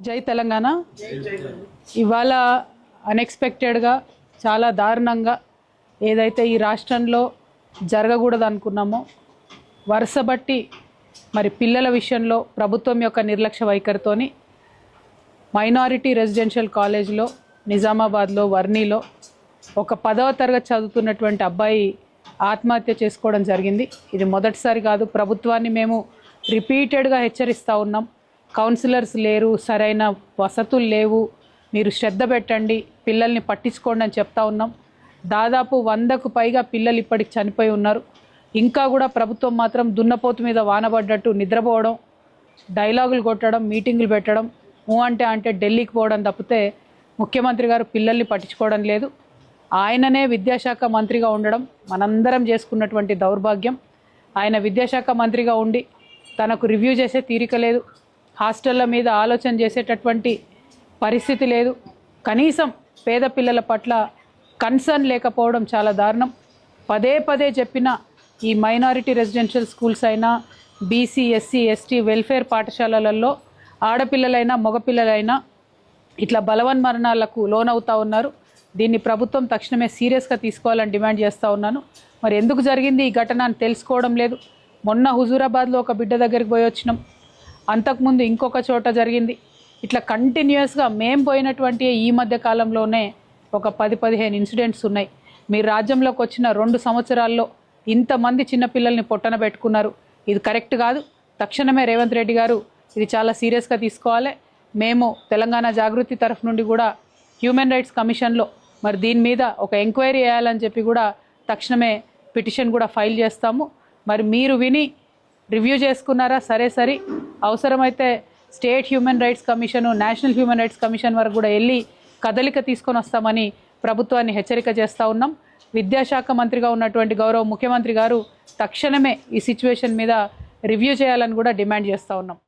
జై తెలంగాణ. ఇవాళ అన్ఎక్స్పెక్టెడ్గా చాలా దారుణంగా ఏదైతే ఈ రాష్ట్రంలో జరగకూడదు అనుకున్నామో వరుసబట్టి మరి పిల్లల విషయంలో ప్రభుత్వం యొక్క నిర్లక్ష్య వైఖరితోని మైనారిటీ రెసిడెన్షియల్ కాలేజ్లో నిజామాబాద్లో వర్ణిలో ఒక 10వ తరగతి చదువుతున్నటువంటి అబ్బాయి ఆత్మహత్య చేసుకోవడం జరిగింది. ఇది మొదటిసారి కాదు. ప్రభుత్వాన్ని మేము రిపీటెడ్గా హెచ్చరిస్తూ ఉన్నాం. కౌన్సిలర్స్ లేరు, సరైన వసతులు లేవు, మీరు శ్రద్ధ పెట్టండి, పిల్లల్ని పట్టించుకోండి అని చెప్తా ఉన్నాం. దాదాపు 100కు పైగా పిల్లలు ఇప్పటికి చనిపోయి ఉన్నారు. ఇంకా కూడా ప్రభుత్వం మాత్రం దున్నపోతు మీద వానబడ్డట్టు నిద్రపోవడం, డైలాగులు కొట్టడం, మీటింగులు పెట్టడం, అంటే ఢిల్లీకి పోవడం తప్పితే ముఖ్యమంత్రి గారు పిల్లల్ని పట్టించుకోవడం లేదు. ఆయననే విద్యాశాఖ మంత్రిగా ఉండడం మనందరం చేసుకున్నటువంటి దౌర్భాగ్యం. ఆయన విద్యాశాఖ మంత్రిగా ఉండి తనకు రివ్యూ చేసే తీరిక లేదు, హాస్టళ్ళ మీద ఆలోచన చేసేటటువంటి పరిస్థితి లేదు, కనీసం పేద పిల్లల పట్ల కన్సర్న్ లేకపోవడం చాలా దారుణం. పదే పదే చెప్పిన ఈ మైనారిటీ రెసిడెన్షియల్ స్కూల్స్ అయినా బీసీ ఎస్సీ ఎస్టీ వెల్ఫేర్ పాఠశాలలలో ఆడపిల్లలైనా మగపిల్లలైనా ఇట్లా బలవన్మరణాలకు లోనవుతూ ఉన్నారు. దీన్ని ప్రభుత్వం తక్షణమే సీరియస్గా తీసుకోవాలని డిమాండ్ చేస్తూ ఉన్నాను. మరి ఎందుకు జరిగింది ఈ ఘటన అని తెలుసుకోవడం లేదు. మొన్న హుజూరాబాద్లో ఒక బిడ్డ దగ్గరికి పోయి వచ్చినాం, అంతకుముందు ఇంకొక చోట జరిగింది. ఇట్లా కంటిన్యూస్గా మేము పోయినటువంటి ఈ మధ్య కాలంలోనే ఒక 10-15 ఇన్సిడెంట్స్ ఉన్నాయి. మీరు రాజ్యంలోకి వచ్చిన 2 సంవత్సరాల్లో ఇంతమంది చిన్నపిల్లల్ని పొట్టన పెట్టుకున్నారు. ఇది కరెక్ట్ కాదు. తక్షణమే రేవంత్ రెడ్డి గారు ఇది చాలా సీరియస్గా తీసుకోవాలి. మేము తెలంగాణ జాగృతి తరఫు నుండి కూడా హ్యూమన్ రైట్స్ కమిషన్లో మరి దీని మీద ఒక ఎంక్వైరీ చేయాలని చెప్పి కూడా తక్షణమే పిటిషన్ కూడా ఫైల్ చేస్తాము. మరి మీరు విని రివ్యూ చేసుకున్నారా? సరే, అవసరమైతే state human rights commission, national human rights commission వరకు కూడా వెళ్ళి కదలిక తీసుకొని వస్తామని ప్రభుత్వాన్ని హెచ్చరిక చేస్తూ ఉన్నాం. విద్యాశాఖ మంత్రిగా ఉన్నటువంటి గౌరవ ముఖ్యమంత్రి గారు తక్షణమే ఈ సిచ్యువేషన్ మీద రివ్యూ చేయాలని కూడా డిమాండ్ చేస్తూ ఉన్నాం.